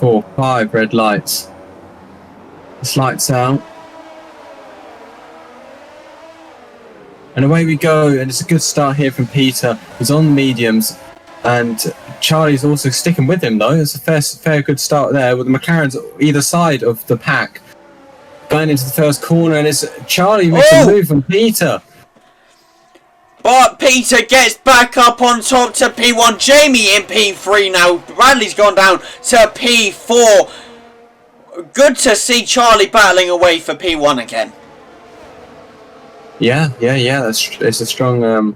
4, 5 red lights. It's lights out. And away we go, and it's a good start here from Peter. He's on the mediums, and Charlie's also sticking with him though. It's a fair good start there, with the McLarens either side of the pack. Going into the first corner, and it's Charlie makes a move from Peter. But Peter gets back up on top to P1. Jamie in P3 now. Bradley's gone down to P4. Good to see Charlie battling away for P1 again. Yeah. It's a strong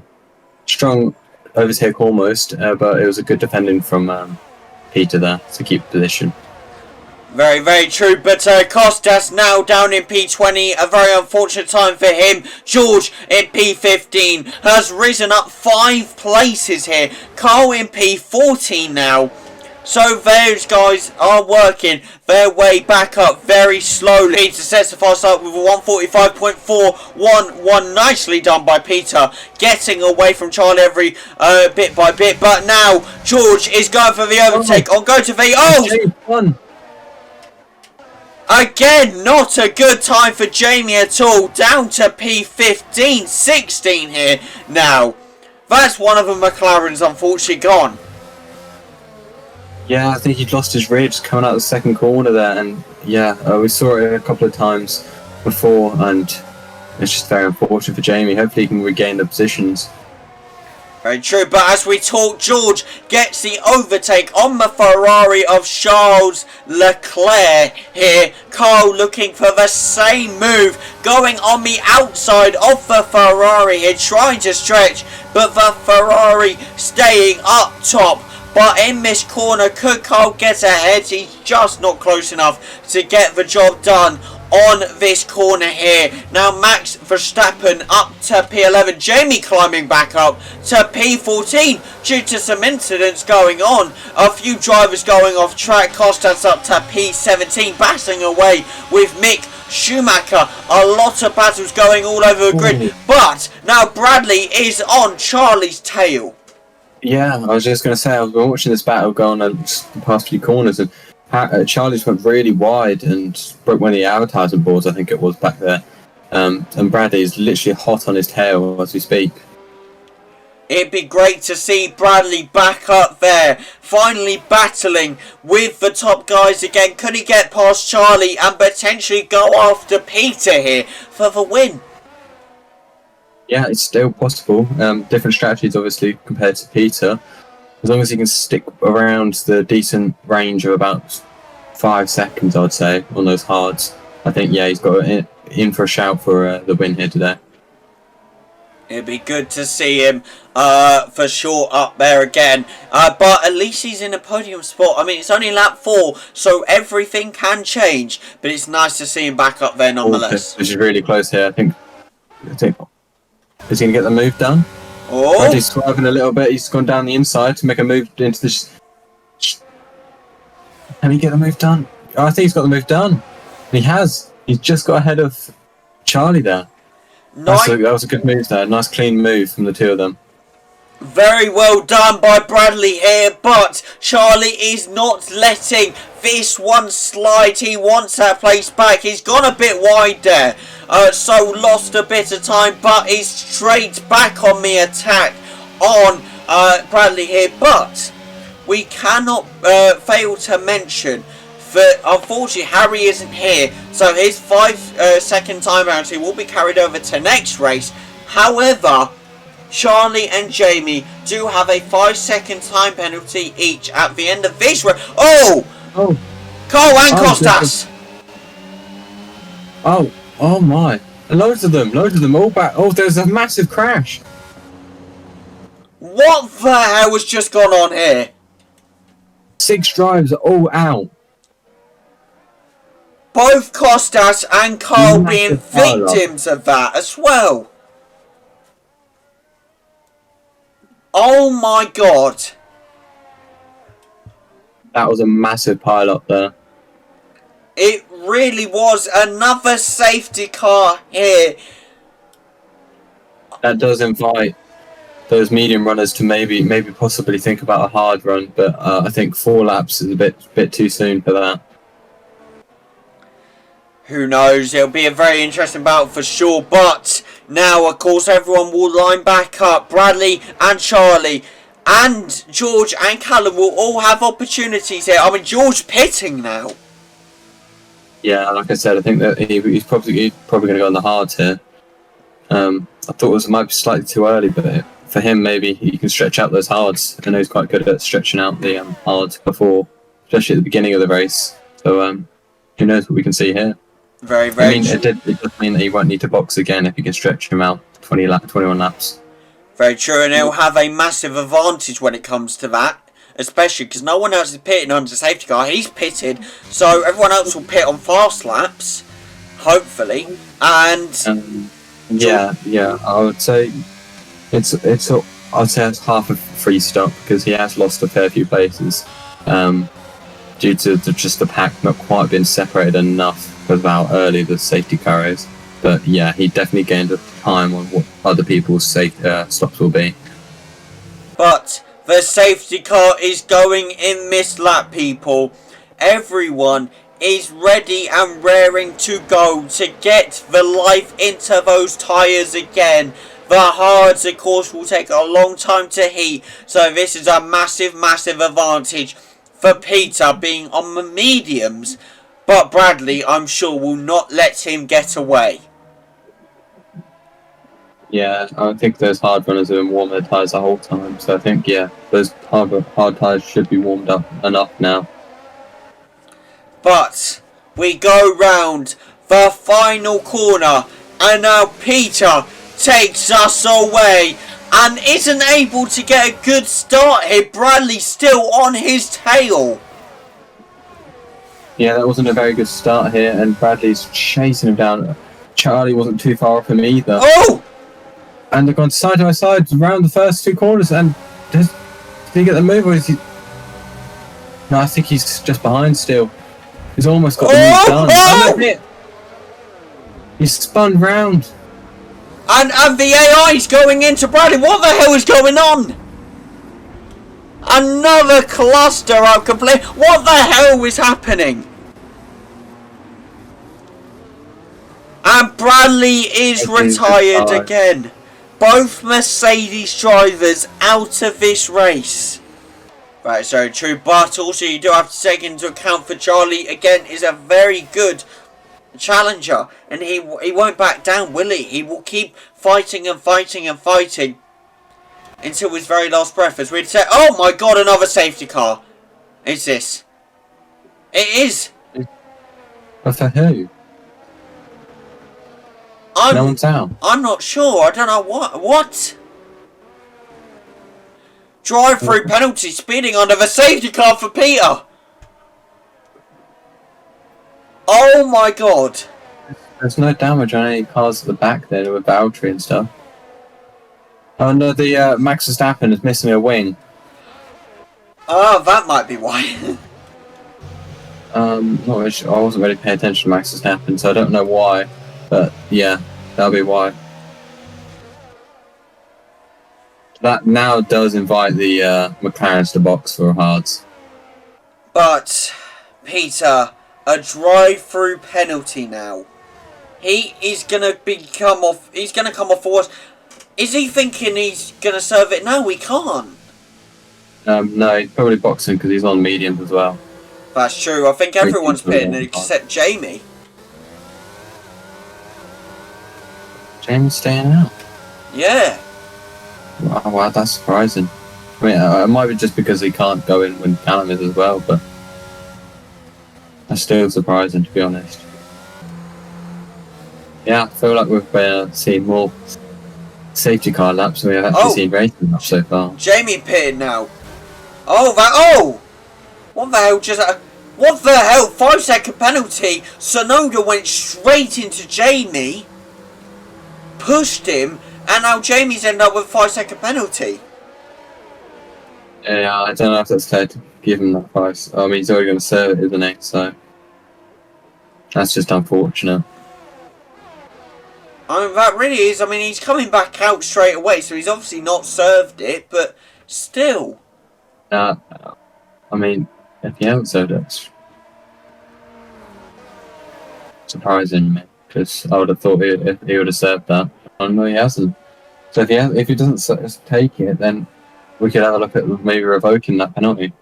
overtake almost, but it was a good defending from Peter there to keep position. Very, very true, but Costas now down in P20, a very unfortunate time for him. George in P15 has risen up 5 places here. Carl in P14 now. So those guys are working their way back up very slowly. Peter sets the fast up with a 145.411. Nicely done by Peter, getting away from Charlie every bit by bit. But now George is going for the overtake on go to the Again, not a good time for Jamie at all. Down to P15, 16 here now. That's one of the McLarens unfortunately gone. Yeah, I think he'd lost his ribs coming out of the second corner there, and yeah, we saw it a couple of times before, and it's just very unfortunate for Jamie. Hopefully he can regain the positions. Very true, but as we talk, George gets the overtake on the Ferrari of Charles Leclerc here. Carl looking for the same move, going on the outside of the Ferrari here, trying to stretch, but the Ferrari staying up top. But in this corner, could Carl get ahead? He's just not close enough to get the job done on this corner here. Now Max Verstappen up to P11. Jamie climbing back up to P14 due to some incidents going on. A few drivers going off track. Costas up to P17, battling away with Mick Schumacher. A lot of battles going all over the grid. But now Bradley is on Charlie's tail. Yeah, I was just going to say, I've been watching this battle go on the past few corners, and Charlie's went really wide and broke one of the advertising boards, I think it was, back there. And Bradley is literally hot on his tail as we speak. It'd be great to see Bradley back up there, finally battling with the top guys again. Could he get past Charlie and potentially go after Peter here for the win? Yeah, it's still possible. Different strategies, obviously, compared to Peter. As long as he can stick around the decent range of about 5 seconds, I'd say, on those hards. I think, yeah, he's got in for a shout for the win here today. It'd be good to see him for sure up there again. But at least he's in a podium spot. I mean, it's only lap 4, so everything can change. But it's nice to see him back up there nonetheless. Which is really close here, I think. Is he going to get the move done? Oh! He's swerving a little bit. He's gone down the inside to make a move into this. Can he get the move done? Oh, I think he's got the move done. He has. He's just got ahead of Charlie there. That was a good move there. Nice clean move from the two of them. Very well done by Bradley here, but Charlie is not letting this one slide. He wants that place back. He's gone a bit wide there, so lost a bit of time, but he's straight back on the attack on Bradley here. But we cannot fail to mention that unfortunately Harry isn't here, so his 5-second time penalty will be carried over to next race. However, Charlie and Jamie do have a 5-second time penalty each at the end of this race. Oh! Carl and Costas! Oh my. Loads of them all back. Oh, there's a massive crash. What the hell has just gone on here? 6 drives are all out. Both Costas and Carl being victims of that as well. Oh my god. That was a massive pile up there. It really was. Another safety car here. That does invite those medium runners to maybe possibly think about a hard run, but I think 4 laps is a bit too soon for that. Who knows? It'll be a very interesting battle for sure. But now, of course, everyone will line back up. Bradley and Charlie and George and Callum will all have opportunities here. I mean, George pitting now. Yeah, like I said, I think that he's probably going to go on the hards here. I thought it might be slightly too early, but for him, maybe he can stretch out those hards. I know he's quite good at stretching out the hards before, especially at the beginning of the race. So who knows what we can see here. Very, very. I mean, it does mean that he won't need to box again if he can stretch him out 21 laps. Very true, and he'll have a massive advantage when it comes to that, especially because no one else is pitting on the safety car. He's pitted, so everyone else will pit on fast laps, hopefully. And yeah, I would say it's half a free stop because he has lost a fair few places due to just the pack not quite being separated enough because of how early the safety car is. But yeah, he definitely gained a time on what other people's stops will be. But the safety car is going in this lap, people. Everyone is ready and raring to go to get the life into those tyres again. The hards, of course, will take a long time to heat, so this is a massive, massive advantage for Peter being on the mediums. But Bradley, I'm sure, will not let him get away. Yeah, I think those hard runners have been warming their tyres the whole time. So I think, yeah, those hard tyres should be warmed up enough now. But we go round the final corner. And now Peter takes us away. And isn't able to get a good start here. Bradley still on his tail. Yeah, that wasn't a very good start here, and Bradley's chasing him down. Charlie wasn't too far off him either. Oh! And they've gone side by side around the first 2 corners, and did he get the move, or is he... No, I think he's just behind still. He's almost got the move done. Oh, that's it! He's spun round. And the AI's going into Bradley. What the hell is going on? Another cluster out complete. What the hell is happening? And Bradley is retired again. Both Mercedes drivers out of this race. Right, so true. But also you do have to take into account for Charlie, again, is a very good challenger. And he won't back down, will he? He will keep fighting and fighting and fighting until his very last breath, as we'd say. Oh my god, another safety car. Is this? It is. What the hell? No one's out. I'm not sure. I don't know what. Drive-through penalty, speeding under the safety car for Peter. Oh my god. There's no damage on any cars at the back there with Valtteri and stuff. Oh no, the Max Verstappen is missing a wing. Oh, that might be why. Not really sure. I wasn't really paying attention to Max Verstappen, so I don't know why. But yeah, that'll be why. That now does invite the McLarens to box for hards. But Peter, a drive-through penalty now. He is gonna come off for us. Is he thinking he's gonna serve it now? We can't. No, he's probably boxing because he's on mediums as well. That's true. I think everyone's pitting except Jamie. Jamie's staying out. Yeah. Wow, that's surprising. I mean, it might be just because he can't go in when Callum is as well, but that's still surprising, to be honest. Yeah, I feel like we've seen more safety car laps than we have actually seen racing laps so far. Jamie pitted now. What the hell what the hell? 5-second penalty. Sonoda went straight into Jamie, pushed him, and now Jamie's ended up with a 5-second penalty. Yeah, I don't know if that's fair to give him that 5. I mean, he's already going to serve it, isn't he? So that's just unfortunate. I mean, that really is. I mean, he's coming back out straight away, so he's obviously not served it, but still. I mean, if he hasn't served it, it's surprising me, because I would have thought he would have served that. Oh, no, he hasn't. So if he doesn't take it, then we could have a look at maybe revoking that penalty.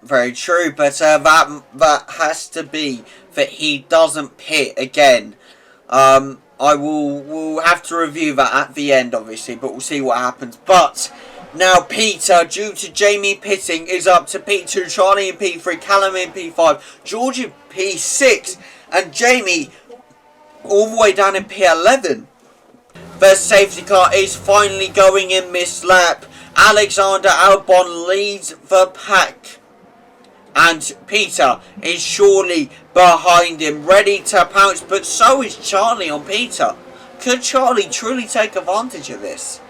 Very true, but that has to be that he doesn't pit again. We'll have to review that at the end, obviously, but we'll see what happens. But now Peter, due to Jamie pitting, is up to P2, Charlie in P3, Callum in P5, George in P6, and Jamie all the way down in P11. The safety car is finally going in this lap. Alexander Albon leads the pack. And Peter is surely behind him, ready to pounce, but so is Charlie on Peter. Could Charlie truly take advantage of this?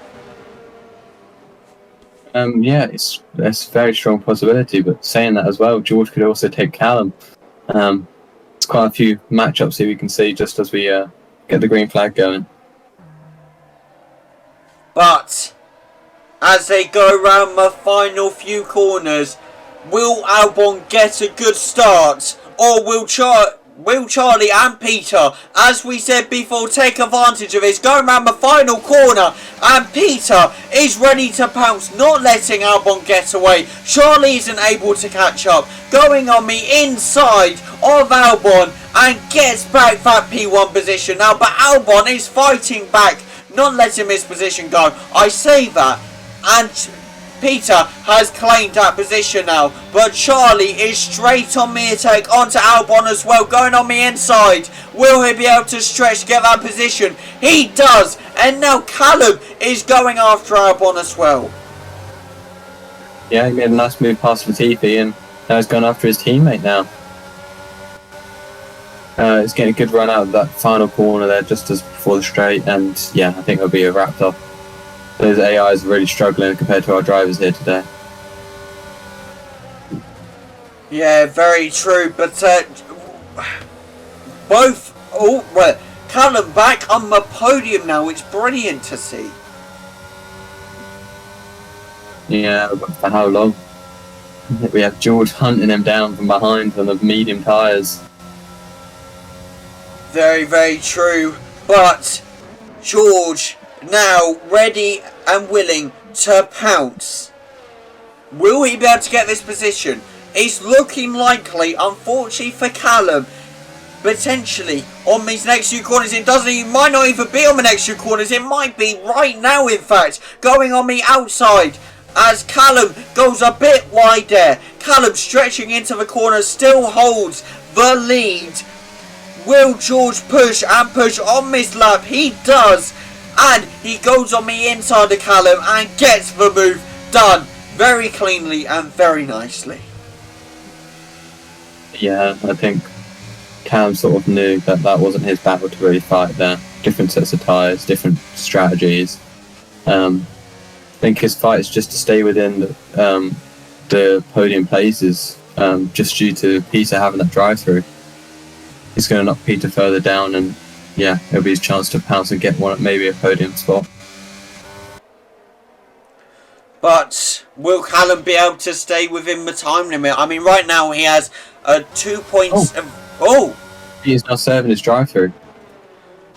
Yeah, it's a very strong possibility, but saying that as well, George could also take Callum. It's quite a few matchups here we can see just as we get the green flag going. But as they go around the final few corners, will Albon get a good start, or will Charlie and Peter, as we said before, take advantage of this? Going around the final corner, and Peter is ready to pounce, not letting Albon get away. Charlie isn't able to catch up, going on the inside of Albon, and gets back that P1 position now, but Albon is fighting back, not letting his position go. I say that, and Peter has claimed that position now, but Charlie is straight on the attack onto Albon as well, going on the inside. Will he be able to stretch to get that position? He does, and now Callum is going after Albon as well. Yeah, he made a nice move past Latifi, and now he's gone after his teammate now. He's getting a good run out of that final corner there just as before the straight, and yeah, I think it'll be wrapped up. Those AIs are really struggling compared to our drivers here today. Yeah, very true, but Callum back on the podium now. It's brilliant to see. Yeah, but for how long? We have George hunting him down from behind on the medium tyres. Very, very true, but George now ready and willing to pounce. Will he be able to get this position? It's looking likely, unfortunately for Callum, potentially on these next few corners. It might not even be on the next few corners, it might be right now in fact, going on the outside as Callum goes a bit wide there. Callum stretching into the corner, still holds the lead. Will George push and push on this lap? He does, and he goes on the inside of Callum and gets the move done very cleanly and very nicely. Yeah, I think Callum sort of knew that wasn't his battle to really fight there. Different sets of tyres, different strategies. I think his fight is just to stay within the podium places, just due to Peter having that drive-through. He's going to knock Peter further down, and yeah, it'll be his chance to pounce and get one, maybe a podium spot. But will Callum be able to stay within the time limit? I mean, right now he has 2 points. He is now serving his drive-through.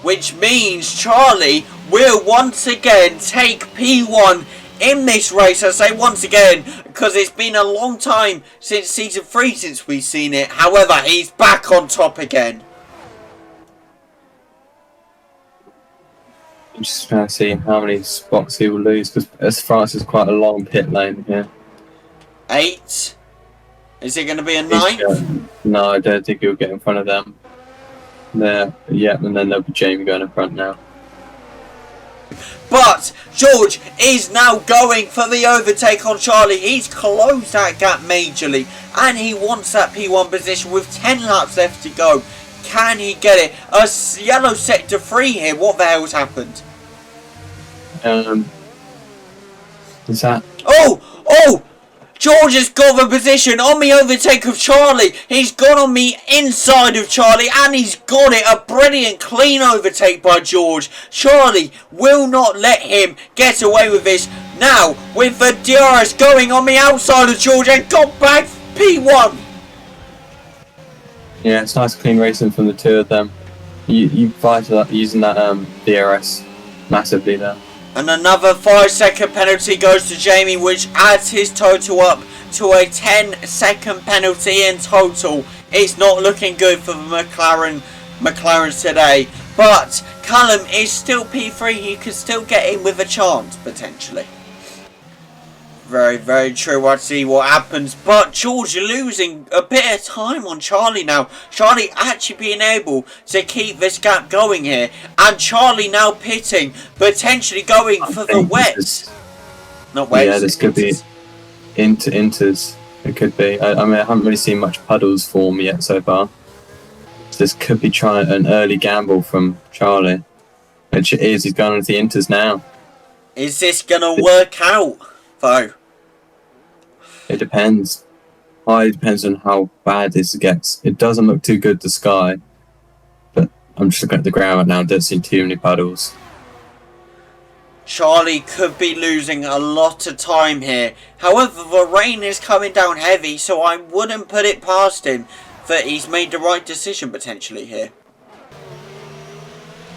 Which means Charlie will once again take P1 in this race. I say once again because it's been a long time since season 3 since we've seen it. However, he's back on top again. I'm just trying to see how many spots he will lose, because as France is quite a long pit lane here. 8. Is it going to be a 9th? No, I don't think he'll get in front of them. There, yeah, and then there'll be Jamie going in front now. But George is now going for the overtake on Charlie. He's closed that gap majorly, and he wants that P1 position with 10 laps left to go. Can he get it? A yellow sector 3 here. What the hell's happened? Is that? Oh! George has got the position on the overtake of Charlie. He's gone on the inside of Charlie and he's got it. A brilliant clean overtake by George. Charlie will not let him get away with this. Now with the DRS going on the outside of George and got back P1. Yeah, it's nice clean racing from the two of them. You vital up using that DRS massively there. And another 5-second penalty goes to Jamie, which adds his total up to a 10-second penalty in total. It's not looking good for the McLarens today. But Callum is still P3. He could still get in with a chance, potentially. Very, very true. I'll see what happens. But George losing a bit of time on Charlie now. Charlie actually being able to keep this gap going here. And Charlie now pitting, potentially going for the wets. Not wets. Yeah, this could be inters. It could be. I mean, I haven't really seen much puddles form yet so far. So this could be trying an early gamble from Charlie. Which it is. He's going into the inters now. Is this going to work out, though? It depends. It depends on how bad this gets. It doesn't look too good to Sky, but I'm just looking at the ground right now. I don't see too many puddles. Charlie could be losing a lot of time here. However, the rain is coming down heavy, so I wouldn't put it past him that he's made the right decision potentially here.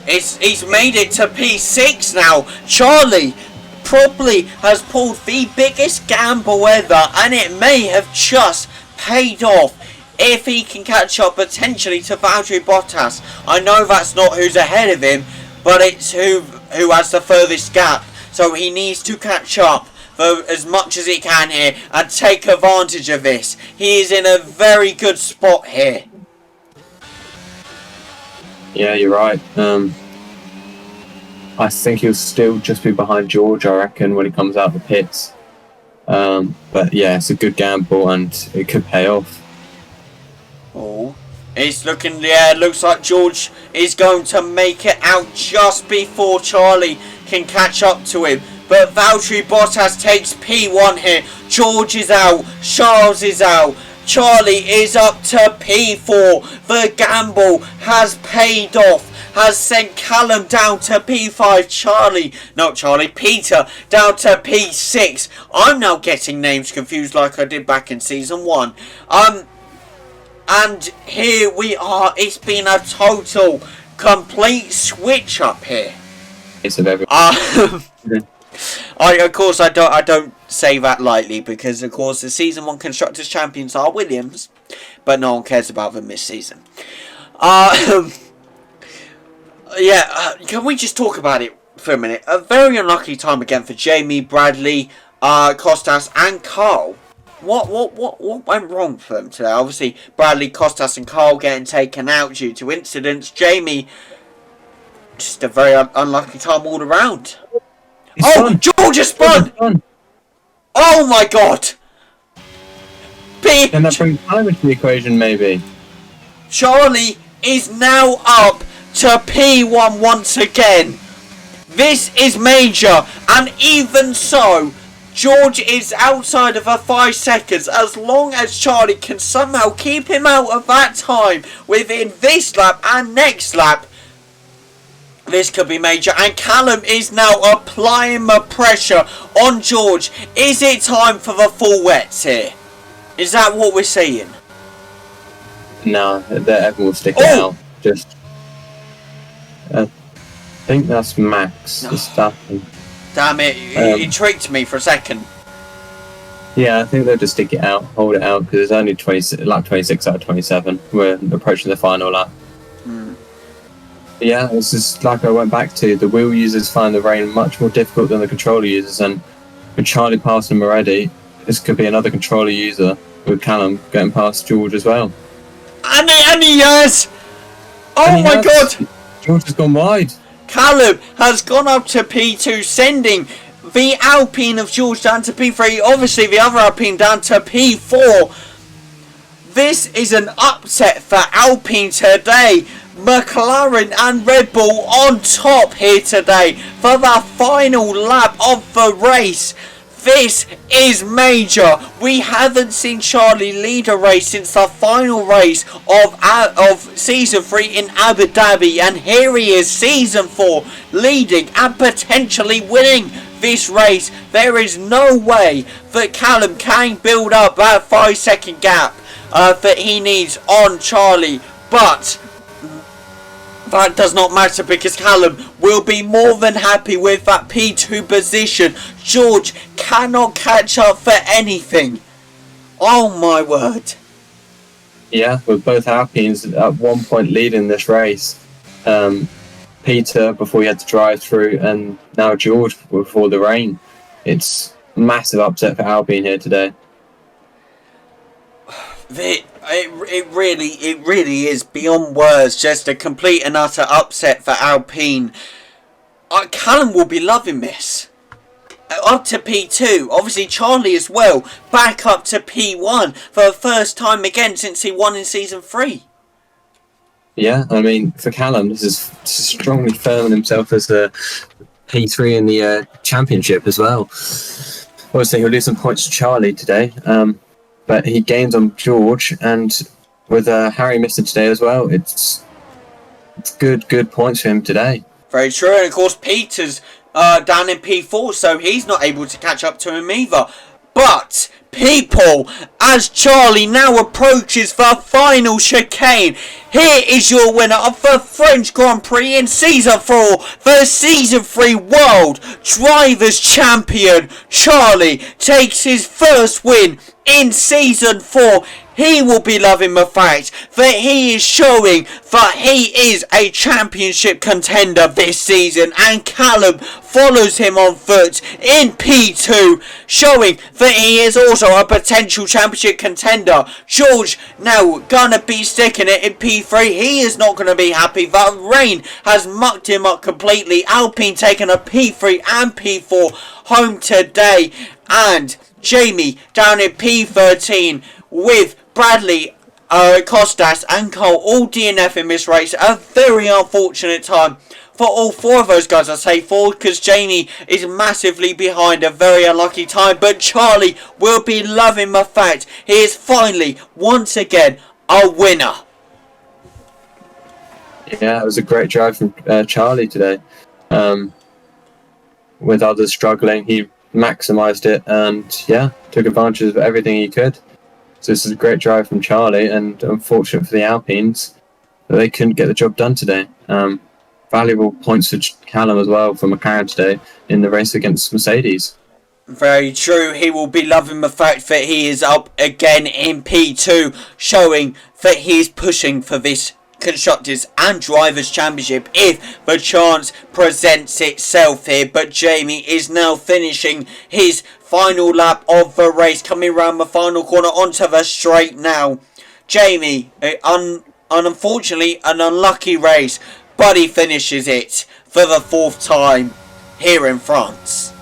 He's made it to P6 now. Charlie probably has pulled the biggest gamble ever, and it may have just paid off if he can catch up potentially to Valtteri Bottas. I know that's not who's ahead of him, but it's who has the furthest gap, so he needs to catch up for as much as he can here and take advantage of this. He is in a very good spot here. Yeah, you're right. I think he'll still just be behind George, I reckon, when he comes out of the pits. But yeah, it's a good gamble and it could pay off. Oh, it's looking, yeah, it looks like George is going to make it out just before Charlie can catch up to him. But Valtteri Bottas takes P1 here. George is out. Charles is out. Charlie is up to P4. The gamble has paid off. Has sent Callum down to P5. Peter down to P6. I'm now getting names confused like I did back in season 1. And here we are. It's been a total, complete switch up here. It's of every. Of course, I don't say that lightly because, of course, the season 1 constructors champions are Williams, but no one cares about them this season. Yeah, can we just talk about it for a minute? A very unlucky time again for Jamie, Bradley, Costas, and Carl. What went wrong for them today? Obviously, Bradley, Costas, and Carl getting taken out due to incidents. Jamie, just a very unlucky time all around. George has spun! Oh my god! Can that bring time into the equation, maybe? Charlie is now up to P1 once again. This is major, and even so, George is outside of 5 seconds. As long as Charlie can somehow keep him out of that time within this lap and next lap, this could be major. And Callum is now applying the pressure on George. Is it time for the full wets here? Is that what we're seeing? No, everyone will stick it out. Just, I think that's Max. Damn it, you tricked me for a second. Yeah, I think they'll just stick it out, hold it out, because it's only lap 26 out of 27. We're approaching the final lap. Yeah, it's just like I went back to, the wheel users find the rain much more difficult than the controller users, and with Charlie passing them already, this could be another controller user with Callum getting past George as well. And he has! Oh my god! George has gone wide. Callum has gone up to P2, sending the Alpine of George down to P3, obviously the other Alpine down to P4. This is an upset for Alpine today. McLaren and Red Bull on top here today for the final lap of the race. This is major. We haven't seen Charlie lead a race since the final race of season 3 in Abu Dhabi, and here he is, season 4, leading and potentially winning this race. There is no way that Callum can build up that 5-second gap that he needs on Charlie, but that does not matter because Callum will be more than happy with that P2 position. George cannot catch up for anything. Oh my word. Yeah, with both Alpines at one point leading this race. Peter before he had to drive through, and now George before the rain. It's massive upset for Alpine here today. It really is beyond words. Just a complete and utter upset for Alpine. Callum will be loving this. Up to P2. Obviously Charlie as well. Back up to P1 for the first time again since he won in season 3. Yeah, I mean, for Callum, this is strongly firming himself as a P3 in the championship as well. Obviously, he'll lose some points to Charlie today, but he gains on George, and with Harry missing today as well, it's good points for him today. Very true, and of course Peter's down in P4, so he's not able to catch up to him either. But people, as Charlie now approaches the final chicane, here is your winner of the French Grand Prix in Season 4, the Season 3 World Drivers' Champion. Charlie takes his first win in Season 4. He will be loving the fact that he is showing that he is a championship contender this season, and Callum follows him on foot in P2, showing that he is also a potential championship contender. George now gonna be sticking it in P3. He is not gonna be happy. The rain has mucked him up completely. Alpine taking a P3 and P4 home today, and Jamie down in P13 with Bradley, Costas and Cole all DNF in this race. A very unfortunate time for all 4 of those guys. I say 4 because Jamie is massively behind. A very unlucky time, but Charlie will be loving the fact he is finally once again a winner. Yeah, it was a great drive from Charlie today. With others struggling, he maximised it and took advantage of everything he could. So this is a great drive from Charlie, and unfortunate for the Alpines that they couldn't get the job done today. Valuable points for Callum as well for McLaren today in the race against Mercedes. Very true. He will be loving the fact that he is up again in P2, showing that he is pushing for this Constructors and Drivers' Championship if the chance presents itself here. But Jamie is now finishing his final lap of the race, coming around the final corner onto the straight now. Jamie, unfortunately an unlucky race, but he finishes it for the 4th time here in France.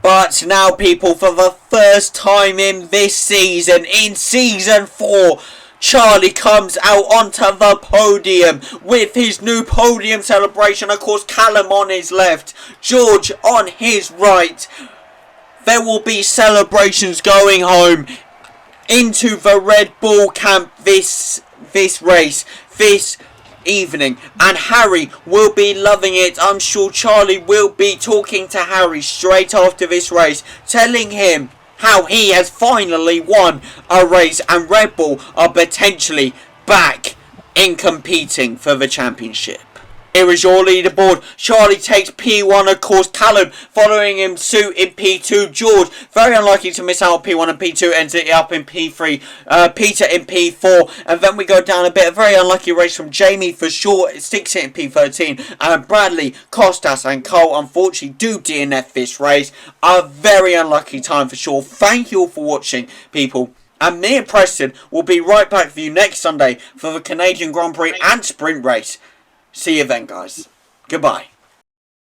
But now people, for the first time in this season, in Season 4, Charlie comes out onto the podium with his new podium celebration. Of course, Callum on his left, George on his right. There will be celebrations going home into the Red Bull camp this race, this evening, and Harry will be loving it. I'm sure Charlie will be talking to Harry straight after this race, telling him how he has finally won a race and Red Bull are potentially back in competing for the championship. Here is your leaderboard. Charlie takes P1, of course. Callum following him suit in P2. George, very unlikely to miss out on P1 and P2, ends it up in P3. Peter in P4. And then we go down a bit. A very unlucky race from Jamie for sure. It sticks it in P13. And Bradley, Costas and Cole unfortunately do DNF this race. A very unlucky time for sure. Thank you all for watching, people. And me and Preston will be right back with you next Sunday for the Canadian Grand Prix and Sprint race. See you then, guys. Goodbye.